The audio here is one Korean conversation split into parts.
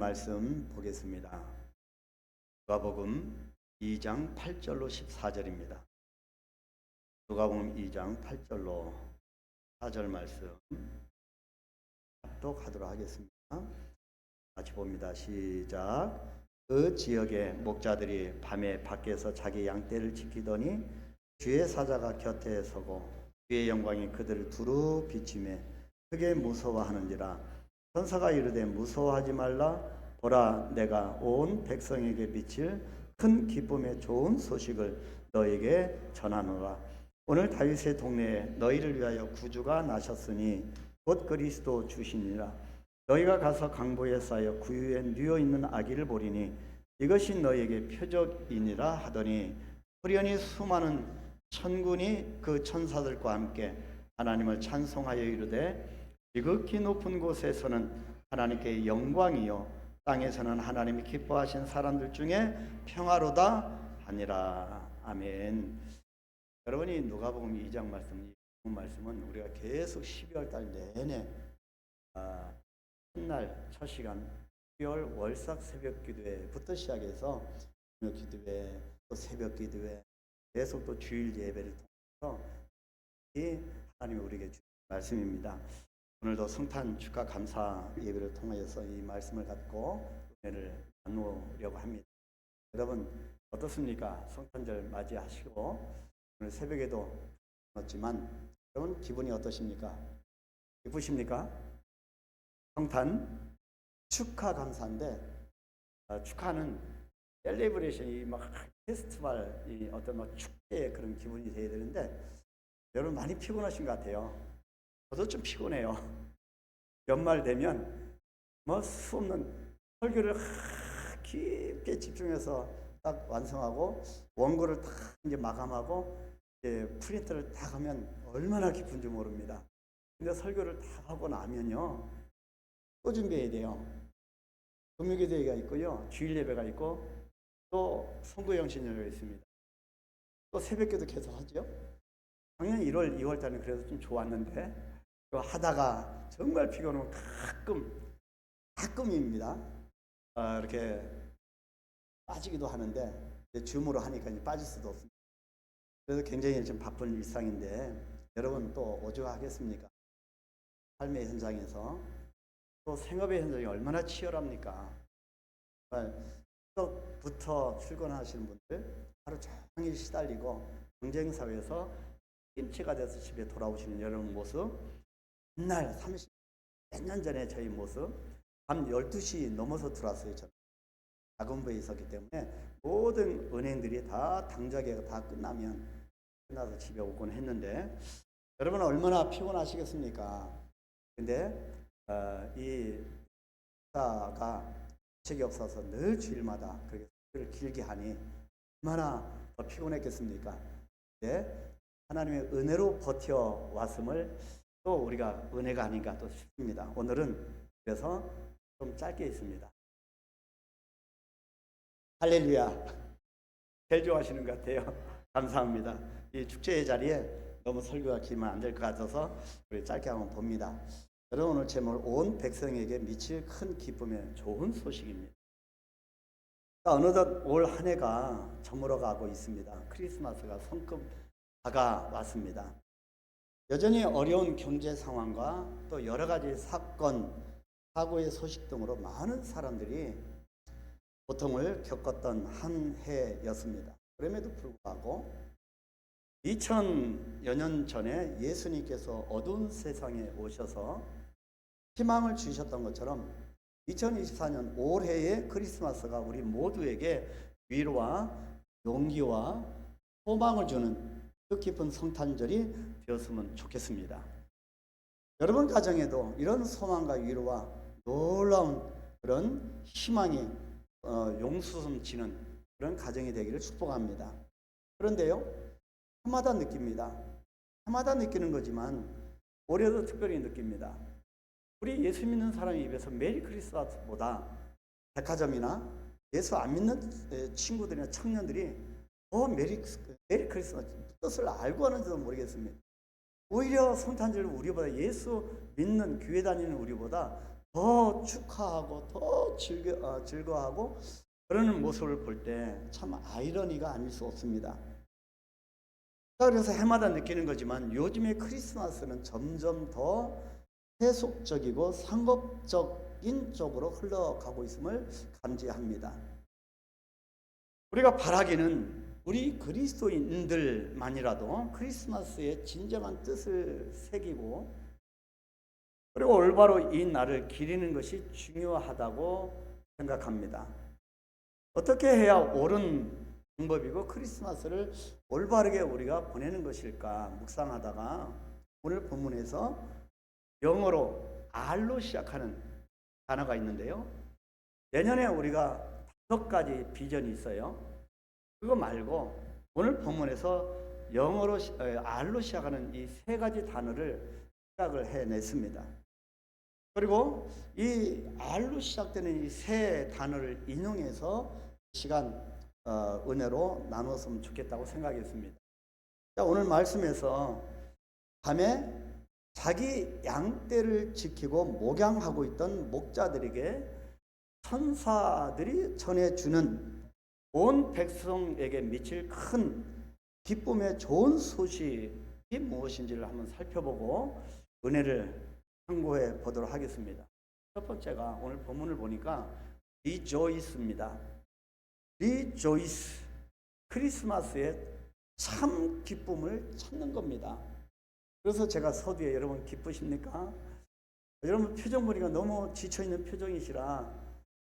말씀 보겠습니다. 누가복음 2장 8절로 14절입니다. 누가복음 2장 8절로 4절 말씀 합독하도록 하겠습니다. 같이 봅니다. 시작. 그 지역의 목자들이 밤에 밖에서 자기 양떼를 지키더니 주의 사자가 곁에 서고 주의 영광이 그들을 두루 비추매 크게 무서워하는지라. 천사가 이르되 무서워하지 말라. 보라, 내가 온 백성에게 미칠 큰 기쁨의 좋은 소식을 너에게 전하노라. 오늘 다윗의 동네에 너희를 위하여 구주가 나셨으니 곧 그리스도 주시니라. 너희가 가서 강보에 쌓여 구유에 누워 있는 아기를 보리니 이것이 너희에게 표적이니라 하더니 후련히 수많은 천군이 그 천사들과 함께 하나님을 찬송하여 이르되 지극히 높은 곳에서는 하나님께 영광이요 땅에서는 하나님이 기뻐하신 사람들 중에 평화로다 하니라. 아멘. 여러분이 누가복음 2장 말씀은 우리가 계속 12월 달 내내 첫날 첫 시간 12월 월삭 새벽 기도회부터 시작해서 저녁 기도회 또 새벽 기도회 계속 또 주일 예배를 통해서 이 하나님이 우리에게 주신 말씀입니다. 오늘도 성탄 축하 감사 예배를 통하여서 이 말씀을 갖고 은혜를 나누려고 합니다. 여러분 어떻습니까? 성탄절 맞이하시고 오늘 새벽에도 왔지만 여러분 기분이 어떠십니까? 기쁘십니까? 성탄 축하 감사인데 축하는 셀레브레이션이 막 페스티벌 어떤 막 축제의 그런 기분이 돼야 되는데 여러분 많이 피곤하신 것 같아요. 저도 좀 피곤해요. 연말 되면 뭐 수없는 설교를 깊게 집중해서 딱 완성하고 원고를 딱 이제 마감하고 이제 프린트를 딱 하면 얼마나 기쁜지 모릅니다. 근데 설교를 다 하고 나면요 또 준비해야 돼요. 금요기도회가 있고요, 주일 예배가 있고 또 선구영신 예배가 있습니다. 또 새벽기도 계속 하죠. 작년 1월, 2월 달에는 그래서 좀 좋았는데 하다가 정말 피곤하면 가끔입니다. 이렇게 빠지기도 하는데 줌으로 하니까 이제 빠질 수도 없습니다. 그래서 굉장히 좀 바쁜 일상인데 여러분 또 오죽하겠습니까? 삶의 현장에서 또 생업의 현장이 얼마나 치열합니까? 부터 출근하시는 분들 하루 종일 시달리고 경쟁사회에서 김치가 돼서 집에 돌아오시는 여러분 모습, 옛날 30몇 년 전에 저희 모습 밤 12시 넘어서 들어왔어요. 저는 자금부에 있었기 때문에 모든 은행들이 다 당좌계가 다 끝나서 집에 오곤 했는데 여러분은 얼마나 피곤하시겠습니까? 근데 이 사가 책이 없어서 늘 주일마다 그렇게 설교를 길게 하니 얼마나 더 피곤했겠습니까? 네, 하나님의 은혜로 버텨왔음을 또 우리가 은혜가 아닌가 또 싶습니다. 오늘은 그래서 좀 짧게 있습니다. 할렐루야. 제일 좋아하시는 것 같아요. 감사합니다. 이 축제의 자리에 너무 설교가 길면 안 될 것 같아서 우리 짧게 한번 봅니다. 여러분 오늘 제목 온 백성에게 미칠 큰 기쁨의 좋은 소식입니다. 어느덧 올 한 해가 저물어가고 있습니다. 크리스마스가 성큼 다가왔습니다. 여전히 어려운 경제 상황과 또 여러 가지 사건, 사고의 소식 등으로 많은 사람들이 고통을 겪었던 한 해였습니다. 그럼에도 불구하고 2000여 년 전에 예수님께서 어두운 세상에 오셔서 희망을 주셨던 것처럼 2024년 올해의 크리스마스가 우리 모두에게 위로와 용기와 소망을 주는 뜻깊은 성탄절이 되었으면 좋겠습니다. 여러분 가정에도 이런 소망과 위로와 놀라운 그런 희망이 용수섬치는 그런 가정이 되기를 축복합니다. 그런데요, 해마다 느낍니다. 해마다 느끼는 거지만 올해도 특별히 느낍니다. 우리 예수 믿는 사람의 입에서 메리 크리스마스보다 백화점이나 예수 안 믿는 친구들이나 청년들이 메리 크리스마스 뜻을 알고 하는지도 모르겠습니다. 오히려 성탄절을 우리보다 예수 믿는 교회 다니는 우리보다 더 축하하고 더 즐거워하고 그러는 모습을 볼 때 참 아이러니가 아닐 수 없습니다. 그래서 해마다 느끼는 거지만 요즘의 크리스마스는 점점 더 세속적이고 상업적인 쪽으로 흘러가고 있음을 감지합니다. 우리가 바라기는 우리 그리스도인들만이라도 크리스마스의 진정한 뜻을 새기고 그리고 올바로 이 날을 기리는 것이 중요하다고 생각합니다. 어떻게 해야 옳은 방법이고 크리스마스를 올바르게 우리가 보내는 것일까 묵상하다가 오늘 본문에서 영어로 R로 시작하는 단어가 있는데요. 내년에 우리가 5가지 비전이 있어요. 그거 말고 오늘 본문에서 영어로 R로 시작하는 이 3가지 단어를 시작을 해냈습니다. 그리고 이 R로 시작되는 이 3 단어를 인용해서 시간 은혜로 나누었으면 좋겠다고 생각했습니다. 자, 오늘 말씀에서 밤에 자기 양떼를 지키고 목양하고 있던 목자들에게 천사들이 전해주는 온 백성에게 미칠 큰 기쁨의 좋은 소식이 무엇인지를 한번 살펴보고 은혜를 참고해 보도록 하겠습니다. 첫 번째가 오늘 본문을 보니까 rejoice입니다. rejoice, 크리스마스에 참 기쁨을 찾는 겁니다. 그래서 제가 서두에 여러분 기쁘십니까? 여러분 표정 보니까 너무 지쳐있는 표정이시라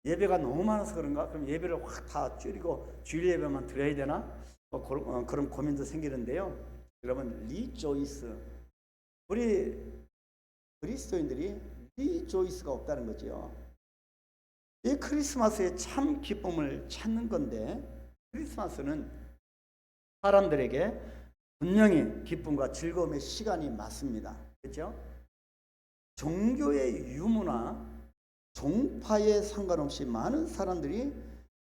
예배가 너무 많아서 그런가? 그럼 예배를 확 다 줄이고 주일 예배만 드려야 되나? 그런 고민도 생기는데요. 여러분 rejoice, 우리 그리스도인들이 rejoice가 없다는 거죠. 이 크리스마스에 참 기쁨을 찾는 건데 크리스마스는 사람들에게 분명히 기쁨과 즐거움의 시간이 맞습니다. 그렇죠? 종교의 유무나 종파에 상관없이 많은 사람들이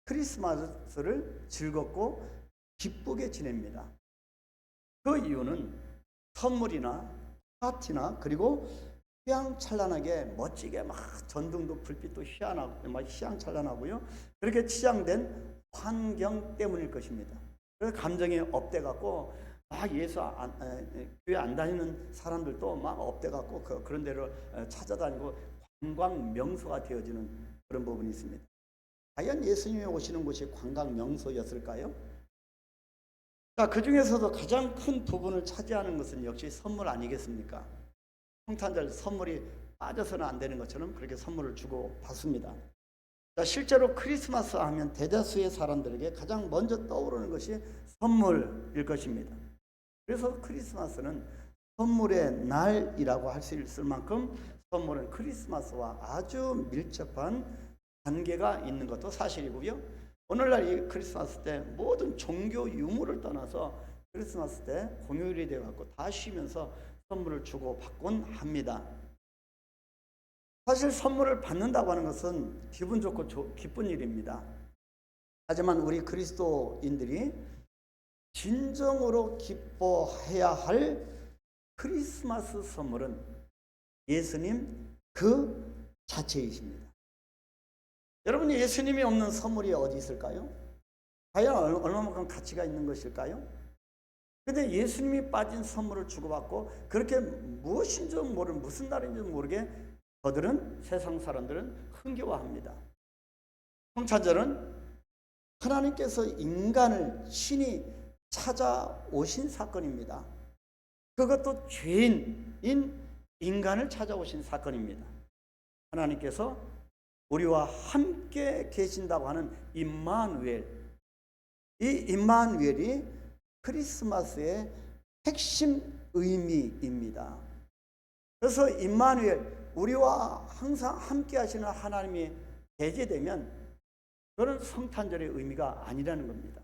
크리스마스를 즐겁고 기쁘게 지냅니다. 그 이유는 선물이나 파티나 그리고 휘황찬란하게 멋지게 막 전등도 불빛도 희한하고 막 희황찬란하고요. 그렇게 치장된 환경 때문일 것입니다. 그래서 감정이 업돼갖고 막 교회 안 다니는 사람들도 막 업돼갖고 그런 데를 찾아다니고 관광 명소가 되어지는 그런 부분이 있습니다. 과연 예수님이 오시는 곳이 관광 명소였을까요? 자, 그 중에서도 가장 큰 부분을 차지하는 것은 역시 선물 아니겠습니까? 성탄절 선물이 빠져서는 안 되는 것처럼 그렇게 선물을 주고 받습니다. 자, 실제로 크리스마스 하면 대다수의 사람들에게 가장 먼저 떠오르는 것이 선물일 것입니다. 그래서 크리스마스는 선물의 날이라고 할 수 있을 만큼 선물은 크리스마스와 아주 밀접한 관계가 있는 것도 사실이고요. 오늘날 이 크리스마스 때 모든 종교 유무를 떠나서 크리스마스 때 공휴일이 되어갖고 다 쉬면서 선물을 주고 받곤 합니다. 사실 선물을 받는다고 하는 것은 기분 좋고 기쁜 일입니다. 하지만 우리 그리스도인들이 진정으로 기뻐해야 할 크리스마스 선물은 예수님 그 자체이십니다. 여러분, 예수님이 없는 선물이 어디 있을까요? 과연 얼마만큼 가치가 있는 것일까요? 근데 예수님이 빠진 선물을 주고받고 그렇게 무엇인지 모르는 무슨 날인지 모르게 세상 사람들은 흥겨워합니다. 성탄절은 하나님께서 인간을 친히 찾아오신 사건입니다. 그것도 죄인인 인간을 찾아오신 사건입니다. 하나님께서 우리와 함께 계신다고 하는 임마누엘, 이 임마누엘이 크리스마스의 핵심 의미입니다. 그래서 임마누엘, 우리와 항상 함께 하시는 하나님이 배제되면 그런 성탄절의 의미가 아니라는 겁니다.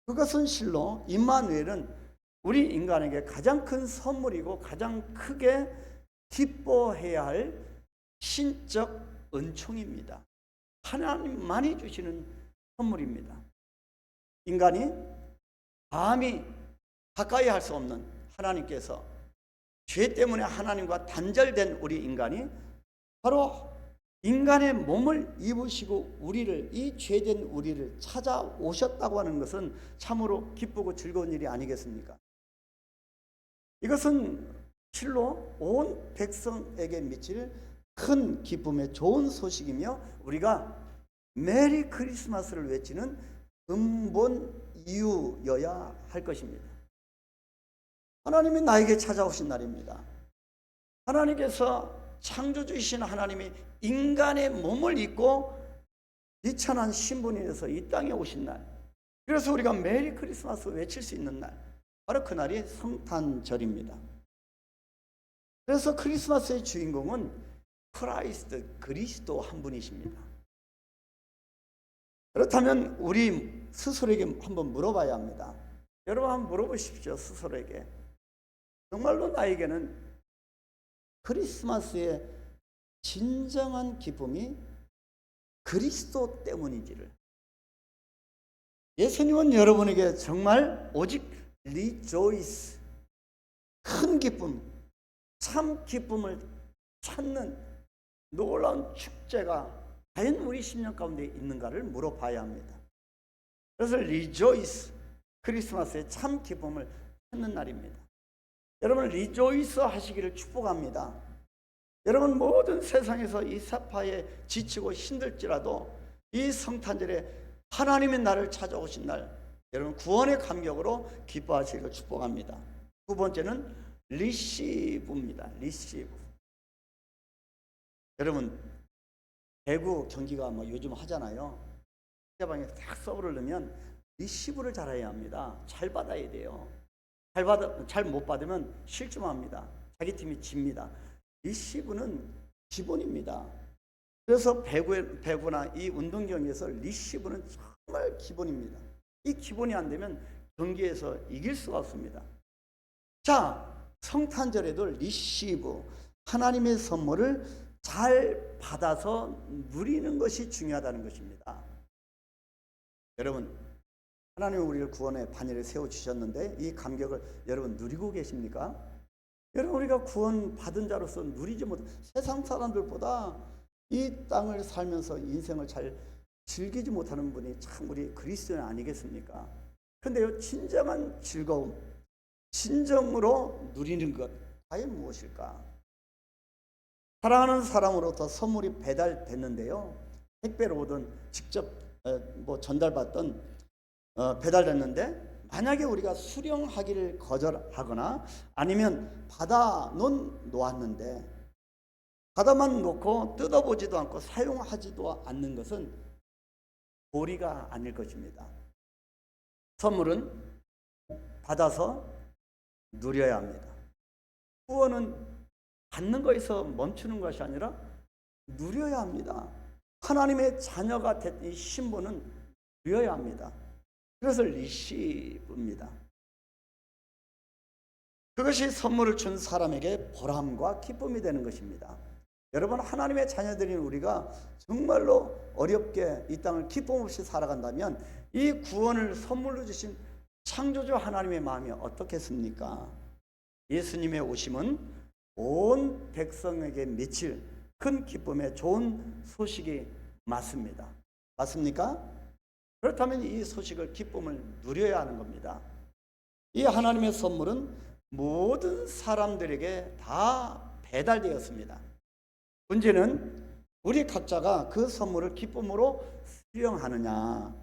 그것은 실로 임마누엘은 우리 인간에게 가장 큰 선물이고 가장 크게 기뻐해야 할 신적 은총입니다. 하나님만이 주시는 선물입니다. 인간이 감히 가까이 할 수 없는 하나님께서 죄 때문에 하나님과 단절된 우리 인간이 바로 인간의 몸을 입으시고 우리를, 이 죄된 우리를 찾아오셨다고 하는 것은 참으로 기쁘고 즐거운 일이 아니겠습니까? 이것은 실로 온 백성에게 미칠 큰 기쁨의 좋은 소식이며 우리가 메리 크리스마스를 외치는 근본 이유여야 할 것입니다. 하나님이 나에게 찾아오신 날입니다. 하나님께서 창조주이신 하나님이 인간의 몸을 입고 비천한 신분이 돼서 이 땅에 오신 날, 그래서 우리가 메리 크리스마스 외칠 수 있는 날, 바로 그날이 성탄절입니다. 그래서 크리스마스의 주인공은 크라이스트, 그리스도 한 분이십니다. 그렇다면 우리 스스로에게 한번 물어봐야 합니다. 여러분 한번 물어보십시오. 스스로에게. 정말로 나에게는 크리스마스의 진정한 기쁨이 그리스도 때문인지를. 예수님은 여러분에게 정말 오직 리조이스, 큰 기쁨, 참 기쁨을 찾는 놀라운 축제가 과연 우리 심령 가운데 있는가를 물어봐야 합니다. 그래서 리조이스, 크리스마스의 참 기쁨을 찾는 날입니다. 여러분 리조이스 하시기를 축복합니다. 여러분 모든 세상에서 이 사파에 지치고 힘들지라도 이 성탄절에 하나님의 나를 찾아오신 날, 여러분 구원의 감격으로 기뻐하시기를 축복합니다. 두 번째는 리시브입니다. 리시브. 여러분 배구 경기가 뭐 요즘 하잖아요. 상대방에 딱 서브를 넣으면 리시브를 잘해야 합니다. 잘 받아야 돼요. 잘 못 받으면 실점합니다. 자기 팀이 집니다. 리시브는 기본입니다. 그래서 배구나 이 운동 경기에서 리시브는 정말 기본입니다. 이 기본이 안 되면 경기에서 이길 수가 없습니다. 자, 성탄절에도 리시브, 하나님의 선물을 잘 받아서 누리는 것이 중요하다는 것입니다. 여러분, 하나님은 우리를 구원의 반열에 세워주셨는데 이 감격을 여러분 누리고 계십니까? 여러분 우리가 구원 받은 자로서 누리지 못해 세상 사람들보다 이 땅을 살면서 인생을 잘 즐기지 못하는 분이 참 우리 그리스도인 아니겠습니까? 근데요, 진정한 즐거움, 진정으로 누리는 것 과연 무엇일까? 사랑하는 사람으로부터 선물이 배달됐는데요, 택배로 오든 직접 전달받던 배달됐는데 만약에 우리가 수령하기를 거절하거나 아니면 받아 놓았는데 받아만 놓고 뜯어보지도 않고 사용하지도 않는 것은 도리가 아닐 것입니다. 선물은 받아서 누려야 합니다. 구원은 받는 것에서 멈추는 것이 아니라 누려야 합니다. 하나님의 자녀가 된 이 신분은 누려야 합니다. 그래서 리시브입니다. 그것이 선물을 준 사람에게 보람과 기쁨이 되는 것입니다. 여러분 하나님의 자녀들인 우리가 정말로 어렵게 이 땅을 기쁨 없이 살아간다면 이 구원을 선물로 주신 창조주 하나님의 마음이 어떻겠습니까? 예수님의 오심은 온 백성에게 미칠 큰 기쁨의 좋은 소식이 맞습니다. 맞습니까? 그렇다면 이 소식을, 기쁨을 누려야 하는 겁니다. 이 하나님의 선물은 모든 사람들에게 다 배달되었습니다. 문제는 우리 각자가 그 선물을 기쁨으로 수령하느냐,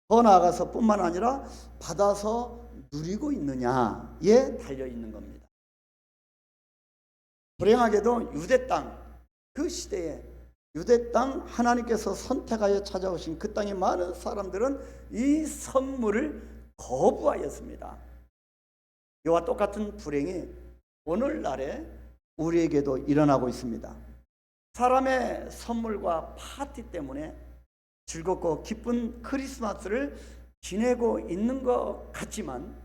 더 나아가서 뿐만 아니라 받아서 누리고 있느냐에 달려있는 겁니다. 불행하게도 유대 땅, 그 시대에 유대 땅 하나님께서 선택하여 찾아오신 그 땅의 많은 사람들은 이 선물을 거부하였습니다. 이와 똑같은 불행이 오늘날에 우리에게도 일어나고 있습니다. 사람의 선물과 파티 때문에 즐겁고 기쁜 크리스마스를 지내고 있는 것 같지만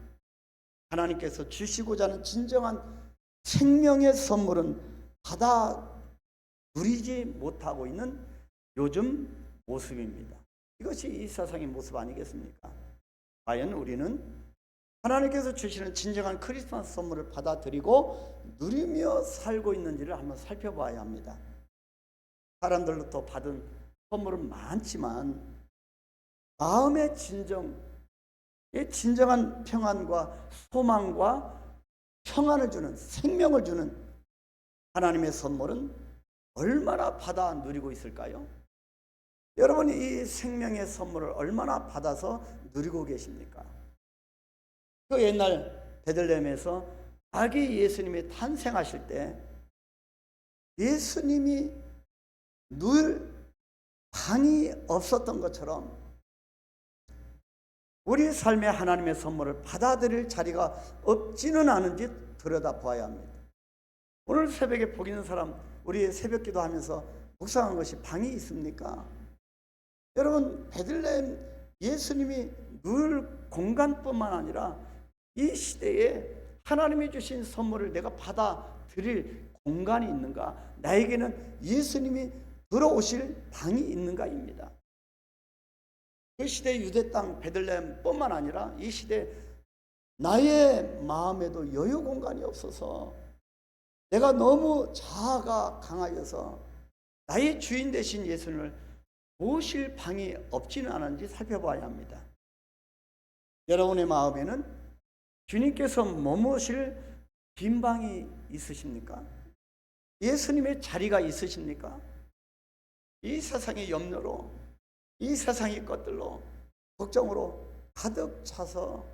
하나님께서 주시고자 하는 진정한 생명의 선물은 받아 누리지 못하고 있는 요즘 모습입니다. 이것이 이 세상의 모습 아니겠습니까? 과연 우리는 하나님께서 주시는 진정한 크리스마스 선물을 받아들이고 누리며 살고 있는지를 한번 살펴봐야 합니다. 사람들로부터 받은 선물은 많지만 마음의 진정한 평안과 소망과 평안을 주는, 생명을 주는 하나님의 선물은 얼마나 받아 누리고 있을까요? 여러분이 이 생명의 선물을 얼마나 받아서 누리고 계십니까? 그 옛날 베들레헴에서 아기 예수님이 탄생하실 때 예수님이 누울 방이 없었던 것처럼 우리 삶에 하나님의 선물을 받아들일 자리가 없지는 않은지 들여다봐야 합니다. 오늘 새벽에 복 있는 사람, 우리 새벽 기도하면서 묵상한 것이 방이 있습니까? 여러분, 베들레헴 예수님이 누울 공간뿐만 아니라 이 시대에 하나님이 주신 선물을 내가 받아들일 공간이 있는가? 나에게는 예수님이 들어오실 방이 있는가입니다. 그 시대 유대 땅 베들레헴뿐만 아니라 이 시대 나의 마음에도 여유 공간이 없어서 내가 너무 자아가 강하여서 나의 주인 되신 예수님을 모실 방이 없지는 않은지 살펴봐야 합니다. 여러분의 마음에는 주님께서 머무실 빈 방이 있으십니까? 예수님의 자리가 있으십니까? 이 세상의 염려로, 이 세상의 것들로, 걱정으로 가득 차서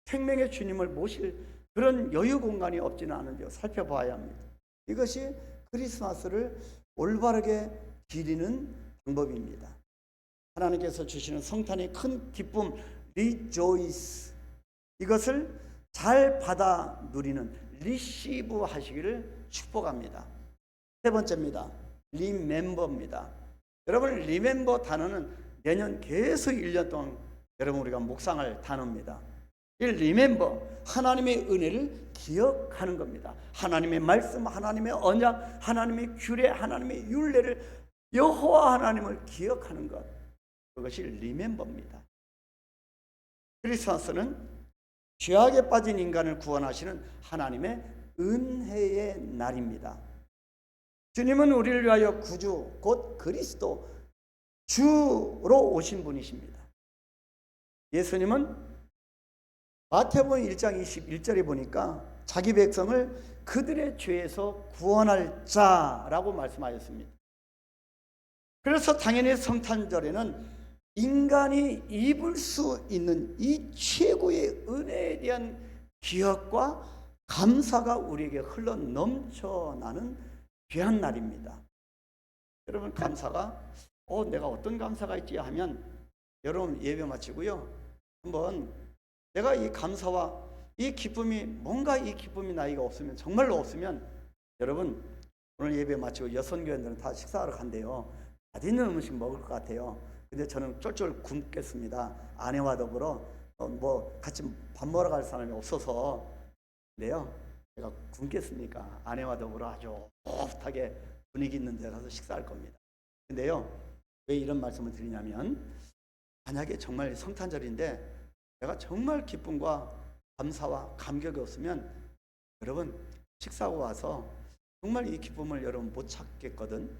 생명의 주님을 모실 그런 여유 공간이 없지는 않은지 살펴봐야 합니다. 이것이 크리스마스를 올바르게 기리는 방법입니다. 하나님께서 주시는 성탄의 큰 기쁨, rejoice, 이것을 잘 받아 누리는 receive 하시기를 축복합니다. 세 번째입니다. remember입니다. 여러분, remember 단어는 내년 계속 1년 동안 여러분 우리가 묵상할 단어입니다. 이 remember, 하나님의 은혜를 기억하는 겁니다. 하나님의 말씀, 하나님의 언약, 하나님의 규례, 하나님의 율례를, 여호와 하나님을 기억하는 것, 그것이 remember입니다. 크리스마스는 죄악에 빠진 인간을 구원하시는 하나님의 은혜의 날입니다. 주님은 우리를 위하여 구주, 곧 그리스도, 주로 오신 분이십니다. 예수님은 마태복음 1장 21절에 보니까 자기 백성을 그들의 죄에서 구원할 자라고 말씀하셨습니다. 그래서 당연히 성탄절에는 인간이 입을 수 있는 이 최고의 은혜에 대한 기억과 감사가 우리에게 흘러 넘쳐나는 귀한 날입니다. 여러분, 감사가 내가 어떤 감사가 있지 하면 여러분 예배 마치고요, 한번 내가 이 감사와 이 기쁨이, 뭔가 이 기쁨이 나이가 없으면, 정말로 없으면, 여러분 오늘 예배 마치고 여선교회들은 다 식사하러 간대요. 맛있는 음식 먹을 것 같아요. 근데 저는 쫄쫄 굶겠습니다. 아내와 더불어 같이 밥 먹으러 갈 사람이 없어서. 근데요, 제가 굶겠습니까? 아내와 더불어 아주 호흡하게 분위기 있는 데 가서 식사할 겁니다. 근데요, 왜 이런 말씀을 드리냐면, 만약에 정말 성탄절인데 내가 정말 기쁨과 감사와 감격이 없으면 여러분 식사하고 와서 정말 이 기쁨을 여러분 못 찾겠거든.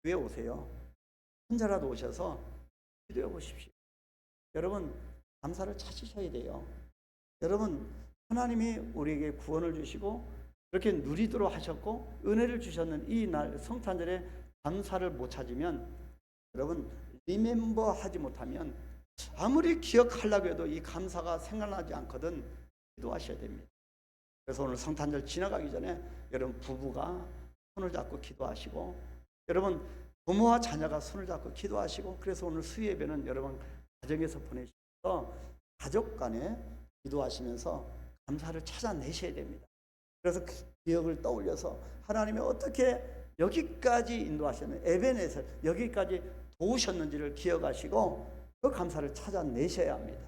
왜 오세요? 혼자라도 오셔서 기도해 보십시오. 여러분 감사를 찾으셔야 돼요. 여러분, 하나님이 우리에게 구원을 주시고 그렇게 누리도록 하셨고 은혜를 주셨는 이 날 성탄절에 감사를 못 찾으면, 여러분 리멤버 하지 못하면 아무리 기억하려고 해도 이 감사가 생각나지 않거든. 기도하셔야 됩니다. 그래서 오늘 성탄절 지나가기 전에 여러분 부부가 손을 잡고 기도하시고, 여러분 부모와 자녀가 손을 잡고 기도하시고, 그래서 오늘 수요예배는 여러분 가정에서 보내셔서 가족 간에 기도하시면서 감사를 찾아내셔야 됩니다. 그래서 그 기억을 떠올려서 하나님이 어떻게 여기까지 인도하셨는, 에베네셀 여기까지 도우셨는지를 기억하시고 그 감사를 찾아내셔야 합니다.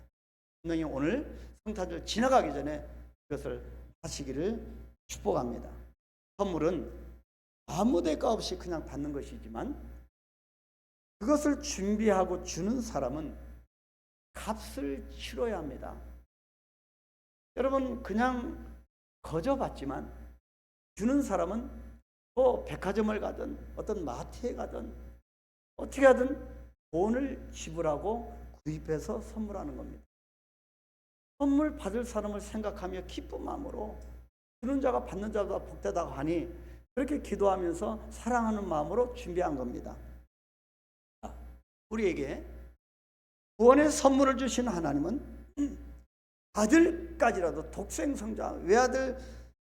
분명히 오늘 성탄절 지나가기 전에 그것을 하시기를 축복합니다. 선물은 아무 대가 없이 그냥 받는 것이지만 그것을 준비하고 주는 사람은 값을 치러야 합니다. 여러분 그냥 거저 받지만 주는 사람은 뭐 백화점을 가든 어떤 마트에 가든 어떻게 하든 돈을 지불하고 구입해서 선물하는 겁니다. 선물 받을 사람을 생각하며 기쁜 마음으로 주는 자가 받는 자보다 복되다고 하니 그렇게 기도하면서 사랑하는 마음으로 준비한 겁니다. 우리에게 구원의 선물을 주신 하나님은 아들까지라도 독생성자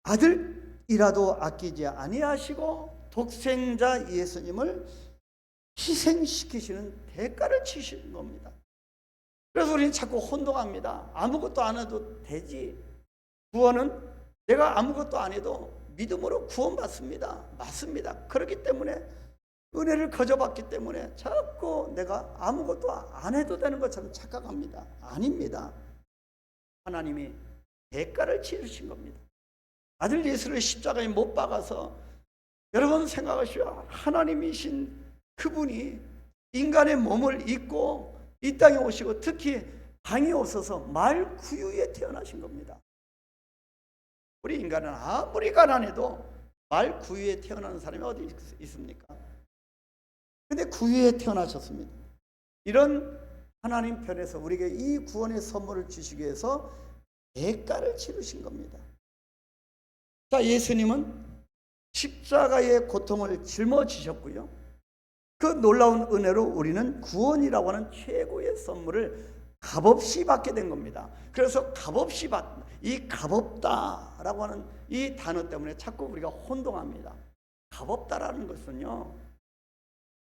아들이라도 아끼지 아니하시고 독생자 예수님을 희생시키시는 대가를 치시는 겁니다. 그래서 우리는 자꾸 혼동합니다. 아무것도 안 해도 되지. 구원은 내가 아무것도 안 해도 믿음으로 구원받습니다. 맞습니다. 그렇기 때문에 은혜를 거저받기 때문에 자꾸 내가 아무것도 안 해도 되는 것처럼 착각합니다. 아닙니다. 하나님이 대가를 치르신 겁니다. 아들 예수를 십자가에 못 박아서 여러분 생각하시오. 하나님이신 그분이 인간의 몸을 입고 이 땅에 오시고 특히 방이 없어서 말구유에 태어나신 겁니다. 우리 인간은 아무리 가난해도 말구유에 태어나는 사람이 어디 있습니까? 근데 구유에 태어나셨습니다. 이런 하나님 편에서 우리에게 이 구원의 선물을 주시기 위해서 대가를 치르신 겁니다. 자, 예수님은 십자가의 고통을 짊어지셨고요. 그 놀라운 은혜로 우리는 구원이라고 하는 최고의 선물을 값없이 받게 된 겁니다. 그래서 값없이 이 값없다라고 하는 이 단어 때문에 자꾸 우리가 혼동합니다. 값없다라는 것은요,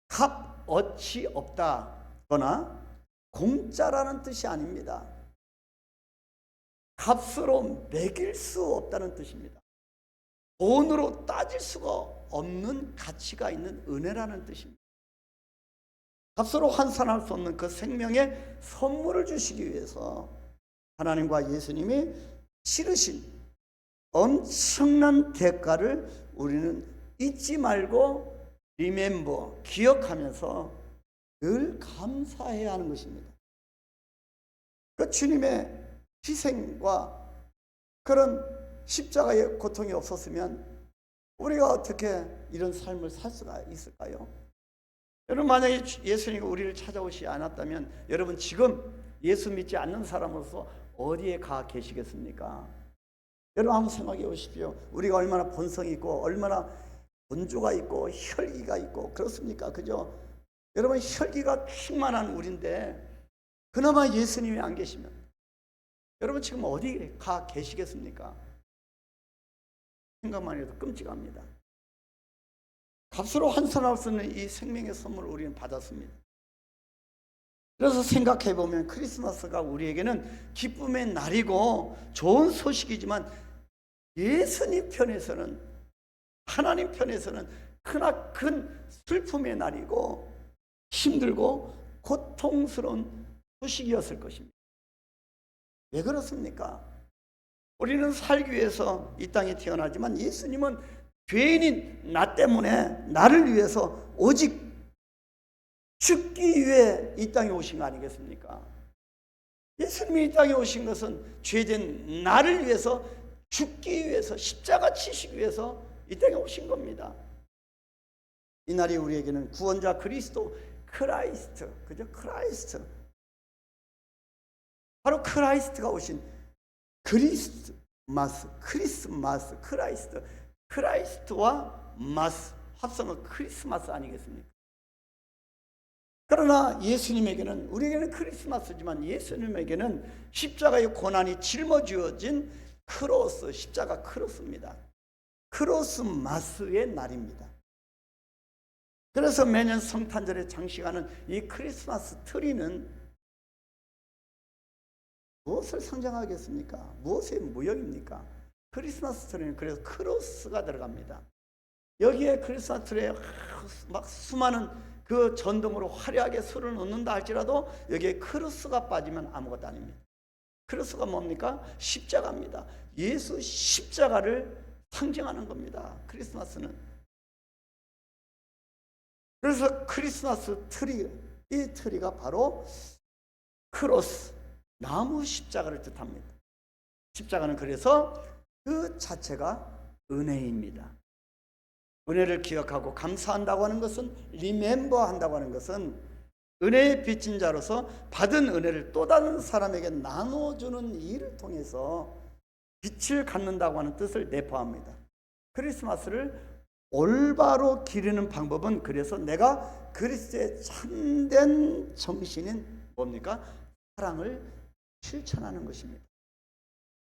값어치 없다거나 공짜라는 뜻이 아닙니다. 값으로 매길 수 없다는 뜻입니다. 돈으로 따질 수가 없는 가치가 있는 은혜라는 뜻입니다. 값으로 환산할 수 없는 그 생명의 선물을 주시기 위해서 하나님과 예수님이 치르신 엄청난 대가를 우리는 잊지 말고 리멤버, 기억하면서 늘 감사해야 하는 것입니다. 그 주님의 희생과 그런 십자가의 고통이 없었으면 우리가 어떻게 이런 삶을 살 수가 있을까요? 여러분, 만약에 예수님이 우리를 찾아오시지 않았다면 여러분 지금 예수 믿지 않는 사람으로서 어디에 가 계시겠습니까? 여러분 한번 생각해 보십시오. 우리가 얼마나 본성이 있고 얼마나 본주가 있고 혈기가 있고 그렇습니까? 그죠? 여러분 혈기가 충만한 우리인데 그나마 예수님이 안 계시면 여러분 지금 어디 가 계시겠습니까? 생각만 해도 끔찍합니다. 값으로 환산할 수 없는 이 생명의 선물을 우리는 받았습니다. 그래서 생각해 보면 크리스마스가 우리에게는 기쁨의 날이고 좋은 소식이지만 예수님 편에서는, 하나님 편에서는 크나큰 슬픔의 날이고 힘들고 고통스러운 소식이었을 것입니다. 왜 그렇습니까? 우리는 살기 위해서 이 땅에 태어나지만 예수님은 죄인인 나 때문에 나를 위해서 오직 죽기 위해 이 땅에 오신 거 아니겠습니까? 예수님이 이 땅에 오신 것은 죄된 나를 위해서 죽기 위해서 십자가 치시기 위해서 이 땅에 오신 겁니다. 이 날이 우리에게는 구원자 그리스도 크라이스트, 그죠? 크라이스트, 바로 크라이스트가 오신 크리스마스, 크라이스트, 크라이스트와 마스 합성은 크리스마스 아니겠습니까? 그러나 예수님에게는, 우리에게는 크리스마스지만 예수님에게는 십자가의 고난이 짊어지어진 크로스, 십자가 크로스입니다. 크로스마스의 날입니다. 그래서 매년 성탄절에 장식하는 이 크리스마스 트리는 무엇을 상징하겠습니까? 무엇의 모형입니까? 크리스마스 트리는 그래서 크로스가 들어갑니다. 여기에 크리스마스 트리에 막 수많은 그 전등으로 화려하게 술을 넣는다 할지라도 여기에 크로스가 빠지면 아무것도 아닙니다. 크로스가 뭡니까? 십자가입니다. 예수 십자가를 상징하는 겁니다. 크리스마스는. 그래서 크리스마스 트리, 이 트리가 바로 크로스, 나무 십자가를 뜻합니다. 십자가는 그래서 그 자체가 은혜입니다. 은혜를 기억하고 감사한다고 하는 것은, 리멤버 한다고 하는 것은 은혜의 빚진 자로서 받은 은혜를 또 다른 사람에게 나눠주는 일을 통해서 빛을 갖는다고 하는 뜻을 내포합니다. 크리스마스를 올바로 기리는 방법은, 그래서 내가 그리스도의 참된 정신인 뭡니까? 사랑을 실천하는 것입니다.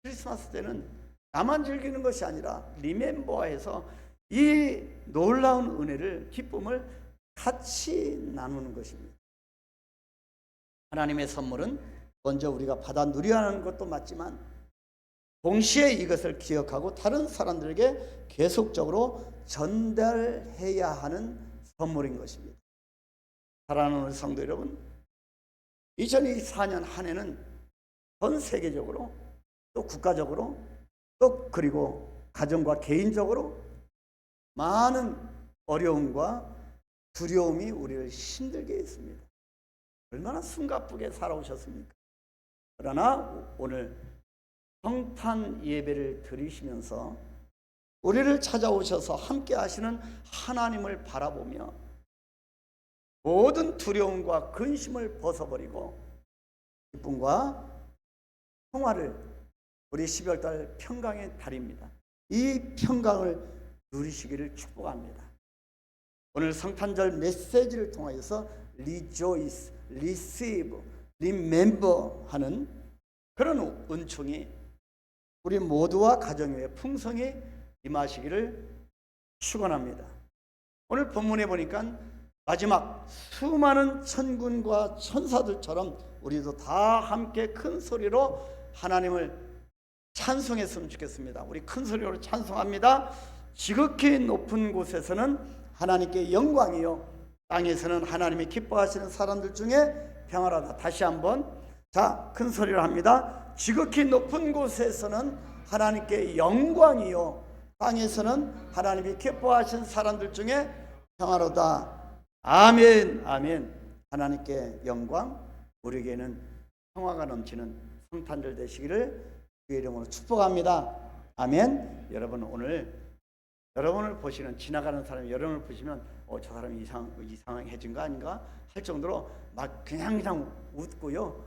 크리스마스 때는 나만 즐기는 것이 아니라 리멤버해서 이 놀라운 은혜를, 기쁨을 같이 나누는 것입니다. 하나님의 선물은 먼저 우리가 받아 누려야 하는 것도 맞지만 동시에 이것을 기억하고 다른 사람들에게 계속적으로 전달해야 하는 선물인 것입니다. 사랑하는 성도 여러분, 2024년 한 해는 전 세계적으로, 또 국가적으로, 또 그리고 가정과 개인적으로 많은 어려움과 두려움이 우리를 힘들게 했습니다. 얼마나 숨가쁘게 살아오셨습니까? 그러나 오늘 성탄 예배를 드리시면서 우리를 찾아오셔서 함께 하시는 하나님을 바라보며 모든 두려움과 근심을 벗어버리고 기쁨과 평화를, 우리 12월달 평강의 달입니다. 이 평강을 누리시기를 축복합니다. 오늘 성탄절 메시지를 통하여서 rejoice, receive, remember 하는 그런 은총이 우리 모두와 가정 위에 풍성히 임하시기를 축원합니다. 오늘 본문에 보니까 마지막 수많은 천군과 천사들처럼 우리도 다 함께 큰 소리로 하나님을 찬송했으면 좋겠습니다. 우리 큰 소리로 찬송합니다. 지극히 높은 곳에서는 하나님께 영광이요, 땅에서는 하나님이 기뻐하시는 사람들 중에 평화로다. 다시 한번, 자, 큰 소리로 합니다. 지극히 높은 곳에서는 하나님께 영광이요, 땅에서는 하나님이 기뻐하시는 사람들 중에 평화로다. 아멘, 아멘. 하나님께 영광, 우리에게는 평화가 넘치는 성탄절 되시기를 주의 이름으로 축복합니다. 아멘. 여러분, 오늘 여러분을 보시는, 지나가는 사람이 여러분을 보시면 저 사람이 이상해진 거 아닌가 할 정도로 막 그냥 웃고요,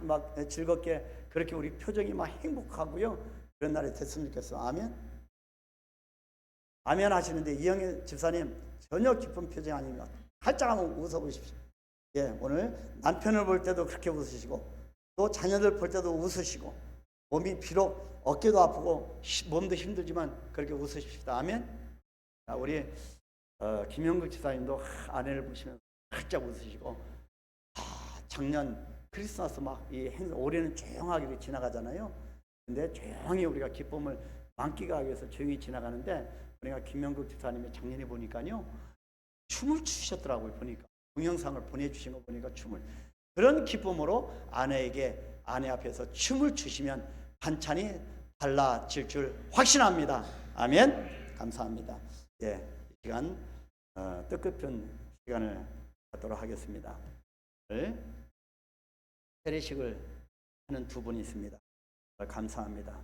막 즐겁게, 그렇게 우리 표정이 막 행복하고요, 그런 날이 됐으면 좋겠어. 아멘. 아멘 하시는데 이영애 집사님 전혀 기쁜 표정이 아닙니다. 활짝 한번 웃어보십시오. 예, 오늘 남편을 볼 때도 그렇게 웃으시고, 또 자녀들 볼 때도 웃으시고, 몸이 비록 어깨도 아프고 몸도 힘들지만 그렇게 웃으십시다. 아멘. 자, 우리 김영국 집사님도 아내를 보시면 활짝 웃으시고, 작년 크리스마스 올해는 조용하게 지나가잖아요. 근데 조용히 우리가 기쁨을 만끽하기 위해서 조용히 지나가는데, 우리가 김영국 집사님의 작년에 보니까요, 춤을 추셨더라고요. 보니까 동영상을 보내주신 거 보니까 춤을, 그런 기쁨으로 아내 앞에서 춤을 추시면 반찬이 달라질 줄 확신합니다. 아멘. 감사합니다. 예, 이 시간 뜻깊은 시간을 갖도록 하겠습니다. 오늘 세례식을 하는 두 분이 있습니다. 감사합니다.